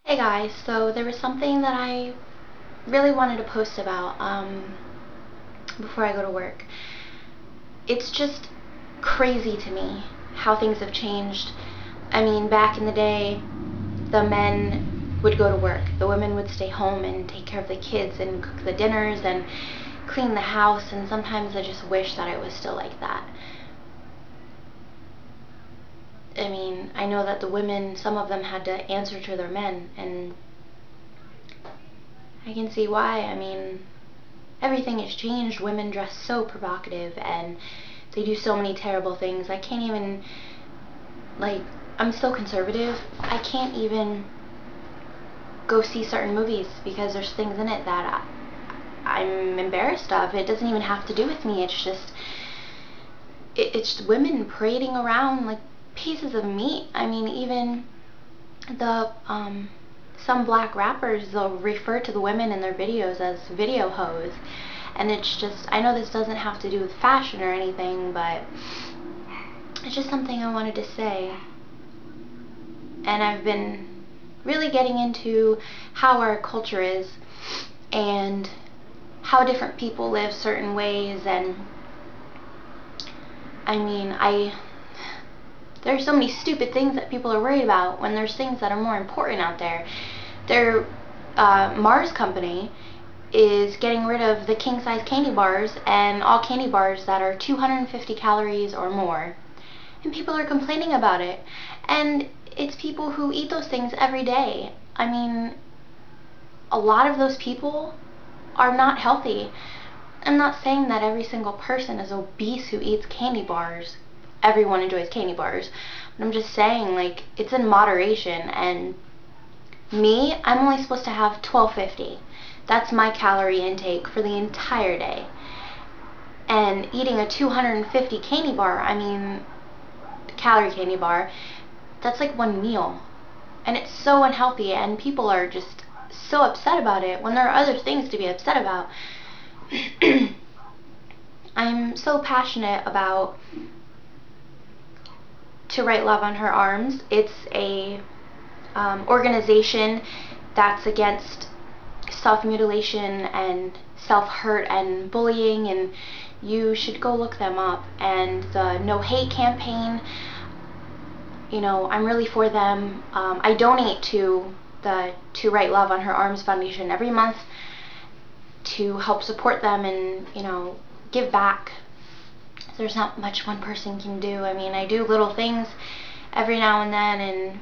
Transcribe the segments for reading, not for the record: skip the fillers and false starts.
Hey guys, so there was something that I really wanted to post about before I go to work. It's just crazy to me how things have changed. I mean, back in the day, the men would go to work. The women would stay home and take care of the kids and cook the dinners and clean the house, and sometimes I just wish that it was still like that. I mean, I know that the women, some of them had to answer to their men, and I can see why. I mean, everything has changed. Women dress so provocative and they do so many terrible things. I can't even, like, I'm still conservative. I can't even go see certain movies because there's things in it that I'm embarrassed of. It doesn't even have to do with me. It's just, it's women parading around like pieces of meat. I mean, even the, some black rappers, they'll refer to the women in their videos as video hoes. And it's just, I know this doesn't have to do with fashion or anything, but it's just something I wanted to say. And I've been really getting into how our culture is and how different people live certain ways. And I mean, there's so many stupid things that people are worried about when there's things that are more important out there. Their Mars company is getting rid of the king-size candy bars and all candy bars that are 250 calories or more. And people are complaining about it. And it's people who eat those things every day. I mean, a lot of those people are not healthy. I'm not saying that every single person is obese who eats candy bars. Everyone enjoys candy bars. But I'm just saying, like, it's in moderation. And me, I'm only supposed to have 1250. That's my calorie intake for the entire day. And eating a 250 candy bar, I mean, calorie candy bar, that's like one meal. And it's so unhealthy, and people are just so upset about it when there are other things to be upset about. I'm so passionate about To Write Love on Her Arms. It's a organization that's against self-mutilation and self-hurt and bullying, and you should go look them up. And the No Hate campaign, you know, I'm really for them. I donate to the To Write Love on Her Arms Foundation every month to help support them and, you know, give back. There's not much one person can do. I mean, I do little things every now and then, and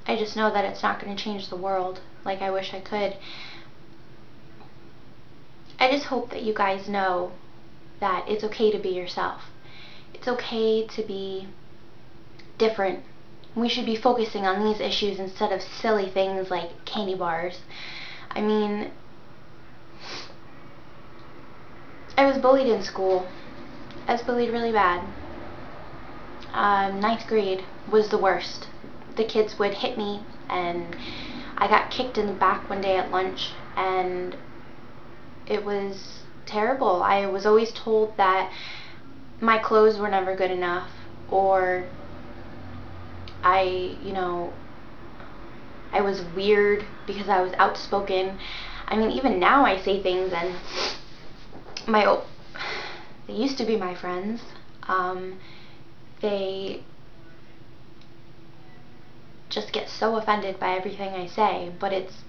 I just know that it's not going to change the world like I wish I could. I just hope that you guys know that it's okay to be yourself. It's okay to be different. We should be focusing on these issues instead of silly things like candy bars. I mean, I was bullied in school. I was bullied really bad. Ninth grade was the worst. The kids would hit me, and I got kicked in the back one day at lunch, and it was terrible. I was always told that my clothes were never good enough, or I was weird because I was outspoken. I mean, even now I say things, and they used to be my friends. They just get so offended by everything I say, but it's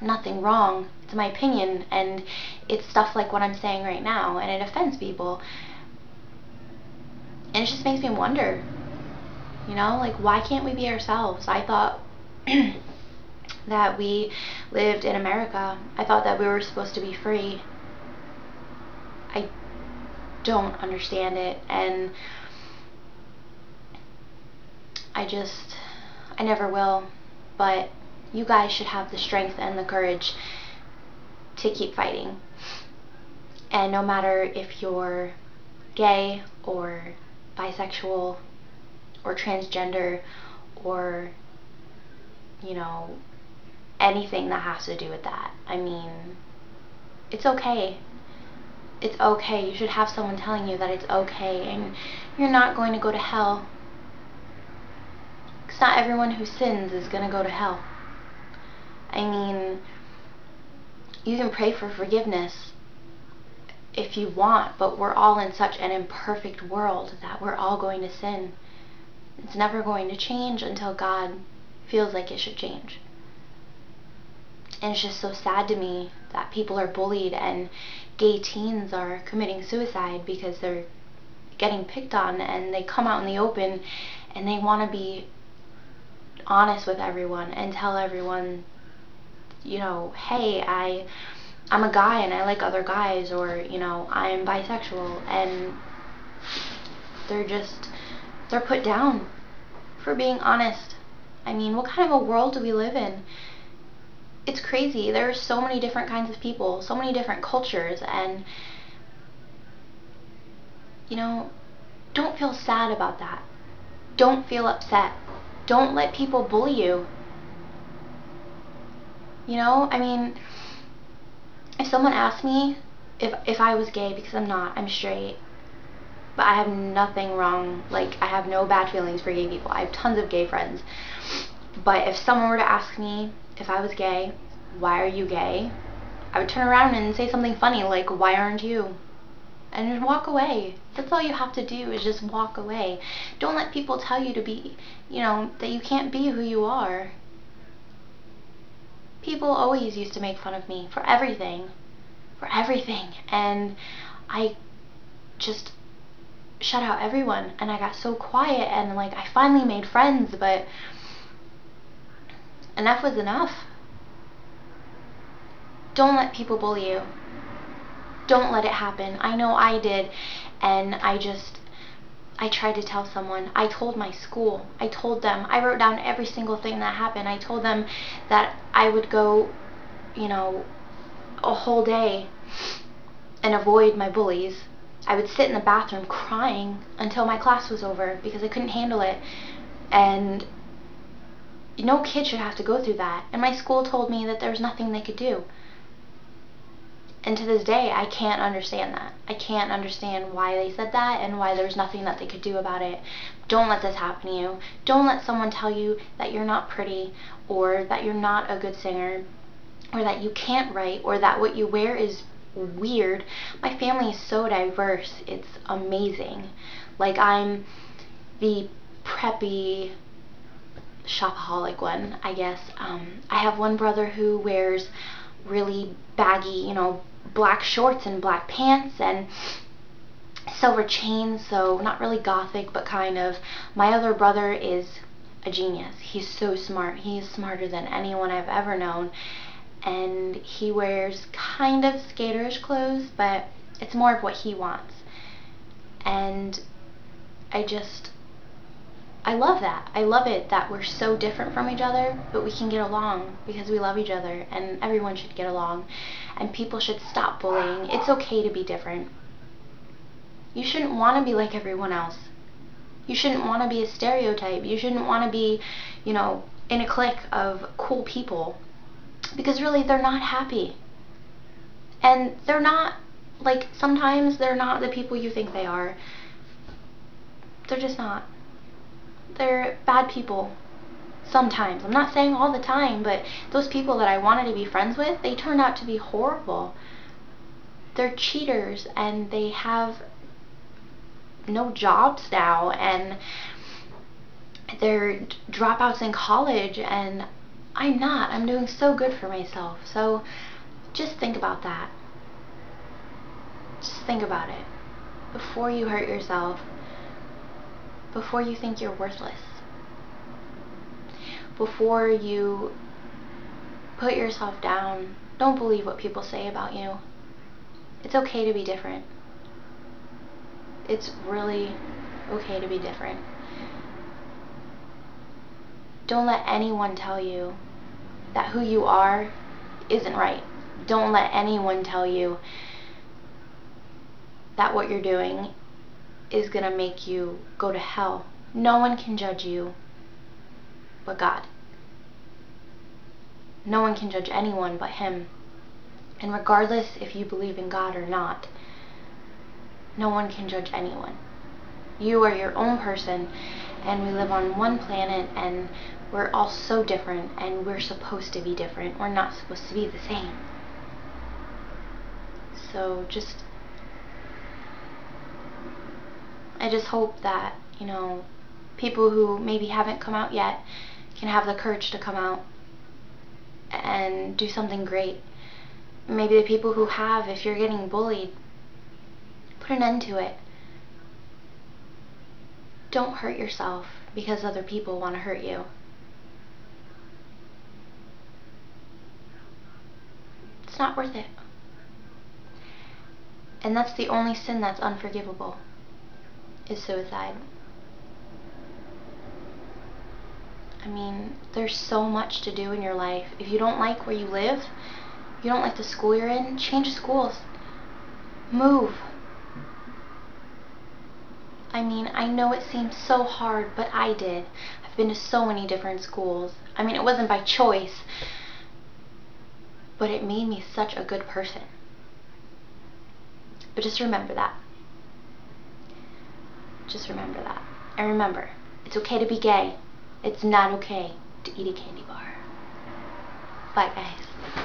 nothing wrong. It's my opinion, and it's stuff like what I'm saying right now, and it offends people. And it just makes me wonder, you know, like, why can't we be ourselves? I thought that we lived in America. I thought that we were supposed to be free. I don't understand it, and I never will. But you guys should have the strength and the courage to keep fighting. And no matter if you're gay or bisexual or transgender or, you know, anything that has to do with that, I mean, it's okay. It's okay. You should have someone telling you that it's okay, and you're not going to go to hell. Because not everyone who sins is going to go to hell. I mean, you can pray for forgiveness if you want, but we're all in such an imperfect world that we're all going to sin. It's never going to change until God feels like it should change. And it's just so sad to me that people are bullied and gay teens are committing suicide because they're getting picked on, and they come out in the open and they want to be honest with everyone and tell everyone, you know, hey, I'm a guy and I like other guys, or, you know, I'm bisexual, and they're put down for being honest. I mean, what kind of a world do we live in? It's crazy. There are so many different kinds of people, so many different cultures, and, you know, don't feel sad about that. Don't feel upset. Don't let people bully you. You know, I mean, if someone asked me if I was gay, because I'm not, I'm straight, but I have nothing wrong, like, I have no bad feelings for gay people. I have tons of gay friends. But if someone were to ask me if I was gay, why are you gay? I would turn around and say something funny like, why aren't you? And just walk away. That's all you have to do, is just walk away. Don't let people tell you to be, you know, that you can't be who you are. People always used to make fun of me for everything. For everything. And I just shut out everyone, and I got so quiet, and like, I finally made friends, but enough was enough. Don't let people bully you. Don't let it happen. I know I did, and I tried to tell someone. I told my school. I told them. I wrote down every single thing that happened. I told them that I would go, you know, a whole day and avoid my bullies. I would sit in the bathroom crying until my class was over because I couldn't handle it. And no kid should have to go through that. And my school told me that there was nothing they could do. And to this day, I can't understand that. I can't understand why they said that and why there's nothing that they could do about it. Don't let this happen to you. Don't let someone tell you that you're not pretty, or that you're not a good singer, or that you can't write, or that what you wear is weird. My family is so diverse. It's amazing. Like, I'm the preppy shopaholic one, I guess. I have one brother who wears really baggy, you know, black shorts and black pants and silver chains, so not really gothic, but kind of. My other brother is a genius. He's so smart. He's smarter than anyone I've ever known, and he wears kind of skaterish clothes, but it's more of what he wants. And I love that. I love it that we're so different from each other, but we can get along because we love each other, and everyone should get along, and people should stop bullying. It's okay to be different. You shouldn't want to be like everyone else. You shouldn't want to be a stereotype. You shouldn't want to be, you know, in a clique of cool people, because really they're not happy. And they're not, like, sometimes they're not the people you think they are. They're just not. They're bad people. Sometimes. I'm not saying all the time, but those people that I wanted to be friends with, they turned out to be horrible. They're cheaters, and they have no jobs now, and they're dropouts in college, and I'm not. I'm doing so good for myself. So just think about that. Just think about it before you hurt yourself, before you think you're worthless, before you put yourself down. Don't believe what people say about you. It's okay to be different. It's really okay to be different. Don't let anyone tell you that who you are isn't right. Don't let anyone tell you that what you're doing is gonna make you go to hell. No one can judge you but God. No one can judge anyone but Him. And regardless if you believe in God or not, no one can judge anyone. You are your own person, and we live on one planet, and we're all so different, and we're supposed to be different. We're not supposed to be the same. So I just hope that, people who maybe haven't come out yet can have the courage to come out and do something great. Maybe the people who have, if you're getting bullied, put an end to it. Don't hurt yourself because other people want to hurt you. It's not worth it. And that's the only sin that's unforgivable, is suicide. I mean, there's so much to do in your life. If you don't like where you live, you don't like the school you're in, change schools. Move. I mean, I know it seems so hard, but I did. I've been to so many different schools. I mean, it wasn't by choice, but it made me such a good person. But just remember that. Just remember that. And remember, it's okay to be gay. It's not okay to eat a candy bar. Bye, guys.